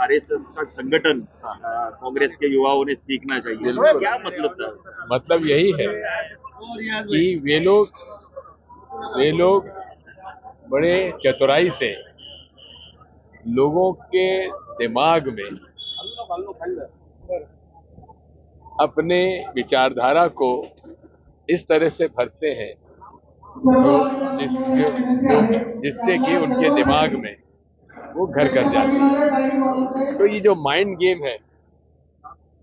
RSS का संगठन कांग्रेस के युवाओं ने सीखना चाहिए, क्या मतलब था? मतलब यही है कि वे लोग बड़े चतुराई से लोगों के दिमाग में अपने विचारधारा को इस तरह से भरते हैं जिससे कि उनके दिमाग में वो घर कर जाते हैं। तो ये जो माइंड गेम है,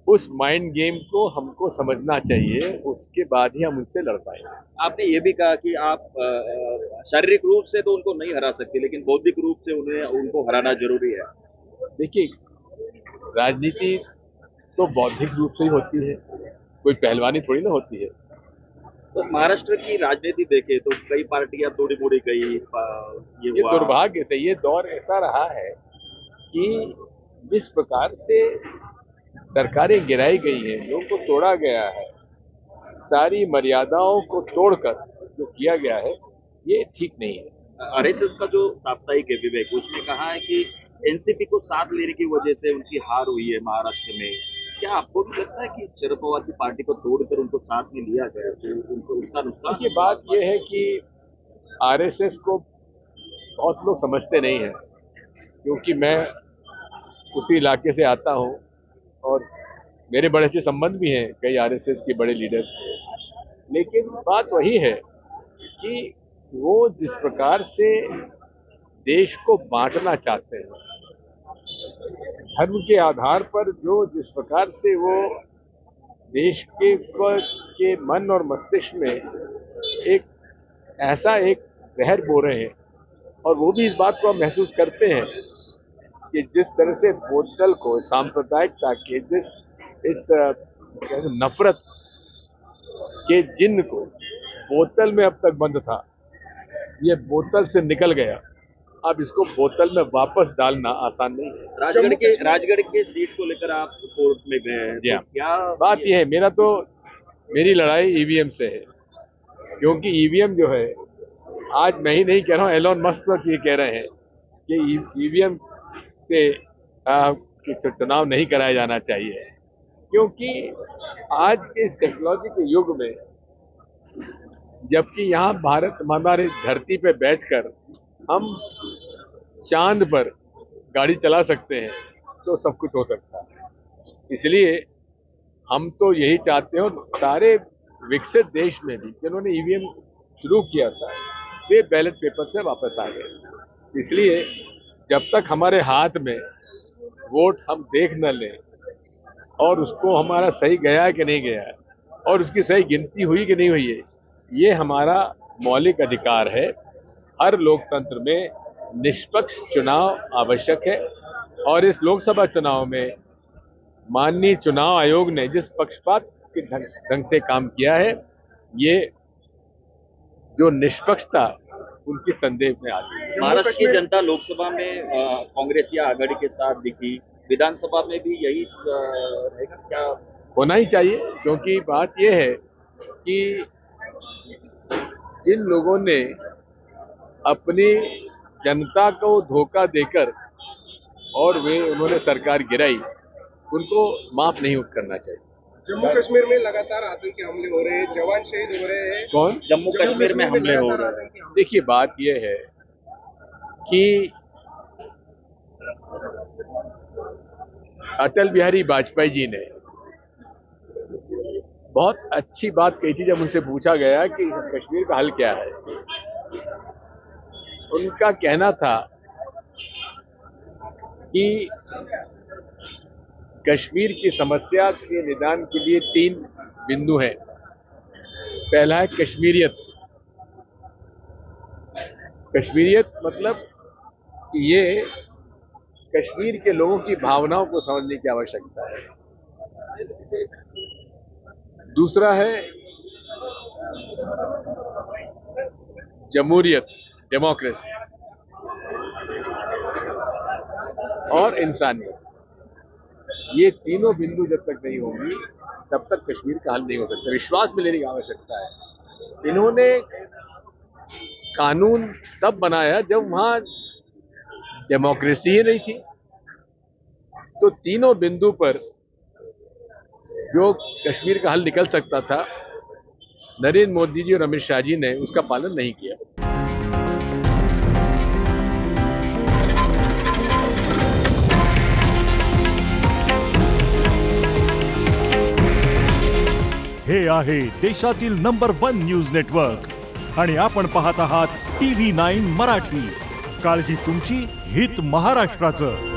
उस माइंड गेम को हमको समझना चाहिए, उसके बाद ही हम उनसे लड़ पाएंगे। आपने ये भी कहा कि आप शारीरिक रूप से तो उनको नहीं हरा सकते, लेकिन बौद्धिक रूप से उनको हराना जरूरी है। देखिए, राजनीति तो बौद्धिक रूप से ही होती है, कोई पहलवानी थोड़ी ना होती है। तो महाराष्ट्र की राजनीति देखे तो कई पार्टियां तोड़ी मोड़ी गई, ये दुर्भाग्य से ये दौर ऐसा रहा है कि जिस प्रकार से सरकारें गिराई गई हैं, लोगों को तोड़ा गया है, सारी मर्यादाओं को तोड़कर जो किया गया है, ये ठीक नहीं है। आरएसएस का जो साप्ताहिक है विवेक, उसने कहा है कि एनसीपी को साथ लेने की वजह से उनकी हार हुई है महाराष्ट्र में। क्या आपको भी लगता है कि शरद पवार की पार्टी को तोड़कर उनको साथ में लिया गया तो उनको उसका नुकसान? ये बात ये है कि आरएसएस को बहुत लोग समझते नहीं है, क्योंकि मैं उसी इलाके से आता हूं और मेरे बड़े से संबंध भी हैं कई आरएसएस के बड़े लीडर्स से। लेकिन बात वही है कि वो जिस प्रकार से देश को बांटना चाहते हैं, धर्म के आधार पर जिस प्रकार से वो देश के मन और मस्तिष्क में एक ऐसा एक जहर बो रहे हैं, और वो भी इस बात को हम महसूस करते हैं कि जिस तरह से बोतल को सांप्रदायिकता के इस नफरत के जिन्न को बोतल में अब तक बंद था, ये बोतल से निकल गया, अब इसको बोतल में वापस डालना आसान नहीं है। राजगढ़ के सीट को लेकर आप कोर्ट में गए हैं, तो क्या बात ये है, मेरी लड़ाई ईवीएम से है, क्योंकि ईवीएम जो है, आज मैं ही नहीं कह रहा हूँ, एलोन मस्क तक ये कह रहे हैं कि ईवीएम से चुनाव नहीं कराया जाना चाहिए, क्योंकि आज के इस टेक्नोलॉजी के युग में, जबकि यहाँ भारत हमारी धरती पे बैठकर हम चांद पर गाड़ी चला सकते हैं, तो सब कुछ हो सकता है। इसलिए हम तो यही चाहते हैं, सारे विकसित देश में भी जिन्होंने ईवीएम शुरू किया था, वे बैलेट पेपर से वापस आ गए। इसलिए जब तक हमारे हाथ में वोट हम देख न लें और उसको हमारा सही गया है कि नहीं गया है और उसकी सही गिनती हुई कि नहीं हुई है, ये हमारा मौलिक अधिकार है। हर लोकतंत्र में निष्पक्ष चुनाव आवश्यक है, और इस लोकसभा चुनाव में माननीय चुनाव आयोग ने जिस पक्षपात के ढंग से काम किया है, ये जो निष्पक्षता उनकी संदेह में आती है। महाराष्ट्र की जनता लोकसभा में कांग्रेस या आघाड़ी के साथ दिखी, विधानसभा में भी यही रहेगा क्या? होना ही चाहिए, क्योंकि बात यह है कि जिन लोगों ने अपनी जनता को धोखा देकर और उन्होंने सरकार गिराई, उनको माफ नहीं करना चाहिए। जम्मू कश्मीर में लगातार आतंकी हमले हो रहे हैं, जवान शहीद हो रहे हैं। कौन? जम्मू कश्मीर में हमले हो रहे हैं। देखिए, बात यह है कि अटल बिहारी वाजपेयी जी ने बहुत अच्छी बात कही थी। जब उनसे पूछा गया कि कश्मीर का हल क्या है, उनका कहना था कि कश्मीर की समस्या के निदान के लिए 3 बिंदु हैं। पहला है कश्मीरियत। कश्मीरियत मतलब कि ये कश्मीर के लोगों की भावनाओं को समझने की आवश्यकता है। दूसरा है जमहूरियत, डेमोक्रेसी और इंसानियत। ये तीनों बिंदु जब तक नहीं होंगी, तब तक कश्मीर का हल नहीं हो सकता। विश्वास में लेने की आवश्यकता है। इन्होंने कानून तब बनाया जब वहां डेमोक्रेसी ही नहीं थी। तो तीनों बिंदु पर जो कश्मीर का हल निकल सकता था, नरेंद्र मोदी जी और अमित शाह जी ने उसका पालन नहीं किया। हे आहे देशातील नंबर 1 न्यूज नेटवर्क आणि आपण पाहत आहात TV9 मराठी। काळजी तुमची, हित महाराष्ट्राचं।